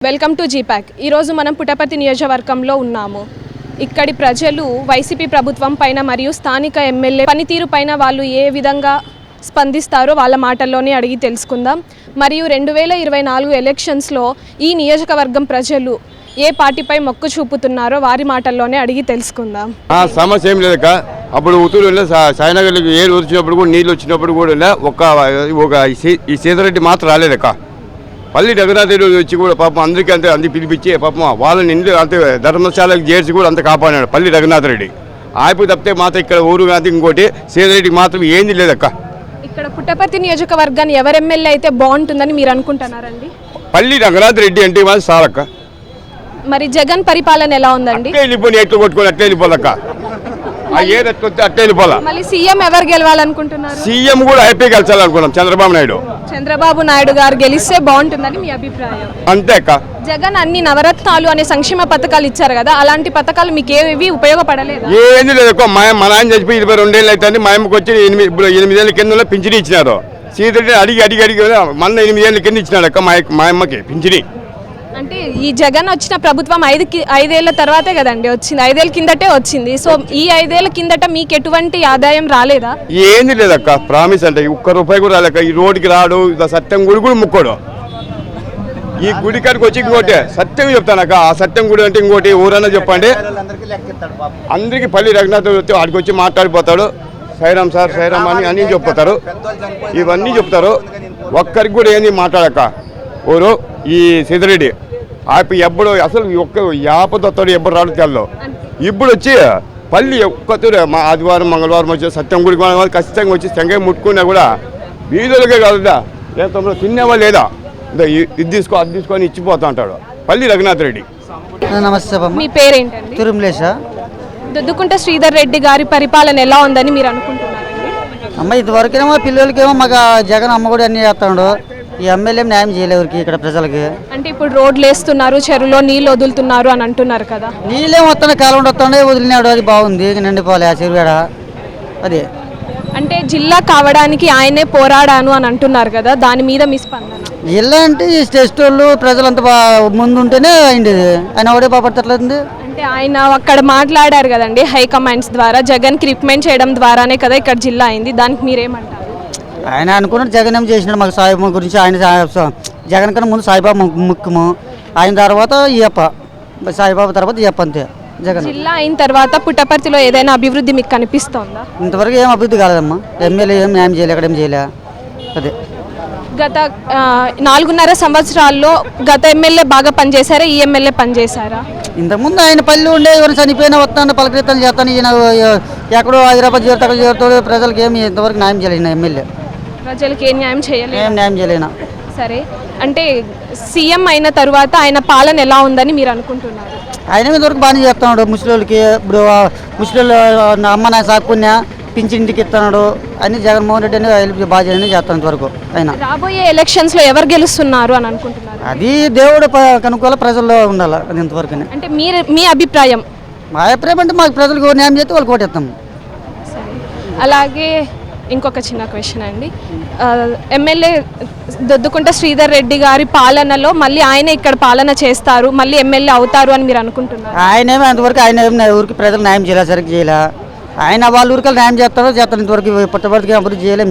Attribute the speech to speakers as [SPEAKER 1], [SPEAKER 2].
[SPEAKER 1] Welcome to జీపాక్. ఈరోజు మనం పుట్టపర్తి నియోజకవర్గంలో ఉన్నాము. ఇక్కడి ప్రజలు వైసీపీ ప్రభుత్వం పైన మరియు స్థానిక ఎమ్మెల్యే పనితీరు పైన వాళ్ళు ఏ విధంగా స్పందిస్తారో వాళ్ళ మాటల్లోనే అడిగి తెలుసుకుందాం. మరియు 2024 ఎలక్షన్స్లో ఈ నియోజకవర్గం ప్రజలు ఏ పార్టీపై మొక్కు చూపుతున్నారో వారి మాటల్లోనే అడిగి తెలుసుకుందాం.
[SPEAKER 2] సమస్య ఏం లేదక్క. అప్పుడు ఉత్తూరులో సాయినగర్కి ఏరు వచ్చినప్పుడు కూడా నీళ్ళు వచ్చినప్పుడు కూడా ఒక ఈ సీతారెడ్డి మాత్రం రాలేదక్క. పల్లి రఘునాథ్ రెడ్డి వచ్చి కూడా పాపం అందరికీ అంతే పిలిపించి పాపం వాళ్ళని అంతే ధర్మశాలకు చేర్చి కూడా అంత కాపాడాడు పల్లి రఘునాథ్ రెడ్డి. ఆయపు తప్పితే మాత్రం ఇక్కడ ఊరు కాదు ఇంకోటి సీతారెడ్డికి మాత్రం ఏంది లేదక్క.
[SPEAKER 1] ఇక్కడ పుట్టపర్తి నియోజకవర్గాన్ని ఎవరు ఎమ్మెల్యే అయితే బాగుంటుందని మీరు అనుకుంటున్నారండి?
[SPEAKER 2] పల్లి రఘునాథ్ రెడ్డి అంటే మాత్రం సాలక్క.
[SPEAKER 1] మరి జగన్ పరిపాలన ఎలా ఉందండి?
[SPEAKER 2] వెళ్ళిపోయి ఎట్లు కొట్టుకొని అట్లా వెళ్ళిపోదక్క. అట్లా వెళ్ళిపోలా.
[SPEAKER 1] మళ్ళీ సీఎం ఎవరు గెలవాలనుకుంటున్నారు?
[SPEAKER 2] సీఎం కూడా అయిపోయి గెలిచాలనుకున్నాం
[SPEAKER 1] చంద్రబాబు నాయుడు గారు గెలిస్తే బాగుంటుందని మీ అభిప్రాయం?
[SPEAKER 2] అంతే అక్క.
[SPEAKER 1] జగన్ అన్ని నవరత్నాలు అనే సంక్షేమ పథకాలు ఇచ్చారు కదా, అలాంటి పథకాలు మీకు ఏవి ఉపయోగపడలేదు?
[SPEAKER 2] ఏంది లేదు. మా ఆయన చచ్చిపోయి 22 ఏళ్ళు అవుతుంది. మా అమ్మకి వచ్చి 8 ఏళ్ళ కింద పింఛని ఇచ్చినారు. సీతరెడ్డి అడిగి మొన్న 8 ఏళ్ళ కింద ఇచ్చినాడు అక్క మా అమ్మకి పింఛని.
[SPEAKER 1] అంటే ఈ జగన్ వచ్చిన ప్రభుత్వం 5 ఏళ్ల తర్వాతే కదండి వచ్చింది, 5 ఏళ్ళ కిందటే వచ్చింది. సో ఈ 5 ఏళ్ల కిందట మీకు ఎటువంటి ఆదాయం రాలేదా?
[SPEAKER 2] ఏంది లేదక్క. ప్రామిస్ అంటే ₹1 కూడా రాలేక. ఈ రోడ్డుకి రాడు, సత్యం గుడి కూడా ముక్కోడు. ఈ గుడి కాడికి వచ్చి ఇంకోటి సత్యం చెప్తానక్క. ఆ సత్యం గుడి అంటే ఇంకోటి ఊరన్నా చెప్పండి. అందరికి పల్లి రఘునాథ్ ఆడికి వచ్చి మాట్లాడిపోతాడు. సైరామ్ సార్ సైరామ్ అని అన్నీ చెప్పుతారు, ఇవన్నీ చెప్తారు. ఒక్కరికి కూడా ఏంది మాట్లాడక్క. ఊరు ఈ సీతారెడ్డి ఎప్పుడు అసలు ఒక్క యాపదొత్తాడు ఎప్పుడు రాడు తెల్లో. ఇప్పుడు వచ్చి పల్లి ఒక్కతూరు మా ఆదివారం మంగళవారం వచ్చి సత్యం గుడికి ఖచ్చితంగా వచ్చి శంకయ్య ముట్టుకున్నా కూడా వీధులకే కాదుదా లేదంలో తినేవాళ్ళు లేదా ఇది తీసుకో అది తీసుకొని ఇచ్చిపోతా అంటాడు పల్లి రఘునాథ్ రెడ్డి.
[SPEAKER 3] నమస్తే.
[SPEAKER 1] మీ పేరేంటండి?
[SPEAKER 3] తిరుమలేశ.
[SPEAKER 1] దుద్దుకుంట శ్రీధర్ రెడ్డి గారి పరిపాలన ఎలా ఉందని మీరు అనుకుంటున్నారండి?
[SPEAKER 3] అమ్మ ఇంతవరకేమో పిల్లలకేమో మాకు జగన్ అమ్మ కూడా అన్ని చేస్తాడు. ఈ ఎమ్మెల్యే న్యాయం చేయలేవురికి ఇక్కడ ప్రజలకి.
[SPEAKER 1] అంటే ఇప్పుడు రోడ్లు వేస్తున్నారు, చెరువులో నీళ్ళు వదులుతున్నారు అని అంటున్నారు కదా.
[SPEAKER 3] నీళ్ళే మొత్తం కాలం వస్తుండే వదిలినాడు, అది బాగుంది. నిండిపోలే ఆ చెరువుడ అది.
[SPEAKER 1] అంటే జిల్లా కావడానికి ఆయనే పోరాడాను అని అంటున్నారు కదా, దాని మీద మీ స్పందన?
[SPEAKER 3] జిల్లా అంటే ఈ స్టేట్ వాళ్ళు ప్రజలంతా ముందు ఉంటేనే అయింది. ఆయన ఒకటే బాపడతట్లేదు.
[SPEAKER 1] అంటే ఆయన అక్కడ మాట్లాడారు కదండి హైకమాండ్స్ ద్వారా, జగన్కి రికమెండ్ చేయడం ద్వారానే కదా ఇక్కడ జిల్లా అయింది. దానికి మీరేమంటారు?
[SPEAKER 3] ఆయన అనుకున్నాడు జగన్ ఏం చేసినాడు మాకు సాయిబాబా గురించి. ఆయన జగన్ కన్నా ముందు సాయిబాబా ముఖ్యము, ఆయన తర్వాత ఈయప్ప, సాయిబాబా తర్వాత ఈయప్ప అంతే. జగన్
[SPEAKER 1] జిల్లా అయిన తర్వాత పుట్టపర్తిలో ఏదైనా అభివృద్ధి మీకు కనిపిస్తోందా?
[SPEAKER 3] ఇంతవరకు ఏం అభివృద్ధి కాలేదమ్మా. ఎమ్మెల్యే ఏం న్యాయం చేయలే, ఎక్కడేం చేయలే. అదే
[SPEAKER 1] గత 4.5 సంవత్సరాల్లో గత ఎమ్మెల్యే బాగా పనిచేశారా, ఈ ఎమ్మెల్యే పనిచేశారా?
[SPEAKER 3] ఇంతకుముందు ఆయన పల్లె ఉండే ఎవరు చనిపోయినా వస్తాను పలకరిస్తాను చేస్తాను. ఈయన ఎక్కడో హైదరాబాద్ చేరుతాడు. ప్రజలకు ఏమి ఇంతవరకు న్యాయం చేయలేను. ఎమ్మెల్యే
[SPEAKER 1] ప్రజలకు ఏం న్యాయం చేయలేదు,
[SPEAKER 3] ఏం న్యాయం చేయలేనా.
[SPEAKER 1] సరే, అంటే సీఎం అయిన తర్వాత ఆయన పాలన ఎలా ఉందని మీరు అనుకుంటున్నారు?
[SPEAKER 3] ఆయన ఇంతవరకు బాగానే చేస్తున్నాడు. ముసలిళ్ళకి ఇప్పుడు ముసలి అమ్మ నా సాకున్నా పింఛన్కి ఇస్తున్నాడు. అన్ని జగన్మోహన్ రెడ్డి అని హెల్ప్ బాగా చేస్తాను ఇంతవరకు. ఆయన
[SPEAKER 1] రాబోయే ఎలక్షన్స్లో ఎవరు గెలుస్తున్నారు అని అనుకుంటున్నారు?
[SPEAKER 3] అది దేవుడు కనుకోవాలి, ప్రజల్లో ఉండాలి. అది ఇంతవరకు.
[SPEAKER 1] అంటే మీ అభిప్రాయం?
[SPEAKER 3] మా అభిప్రాయం అంటే మాకు ప్రజలకు న్యాయం చేస్తే వాళ్ళు కోటేస్తాము.
[SPEAKER 1] అలాగే ఇంకొక చిన్న క్వశ్చన్ అండి. ఎమ్మెల్యే దొద్దుకుంట శ్రీధర్ రెడ్డి గారి పాలనలో మళ్ళీ ఆయన ఇక్కడ పాలన చేస్తారు, మళ్ళీ ఎమ్మెల్యే అవుతారు అని మీరు అనుకుంటున్నారు?
[SPEAKER 3] ఆయనేమో అంతవరకు ఆయన ఊరికి ప్రజలు న్యాయం చేయలే, సరిగ్గా చేయలే. ఆయన వాళ్ళ ఊరికి న్యాయం చేస్తారో ఇంతవరకు పుట్టబడికి అభివృద్ధి చేయలేదు.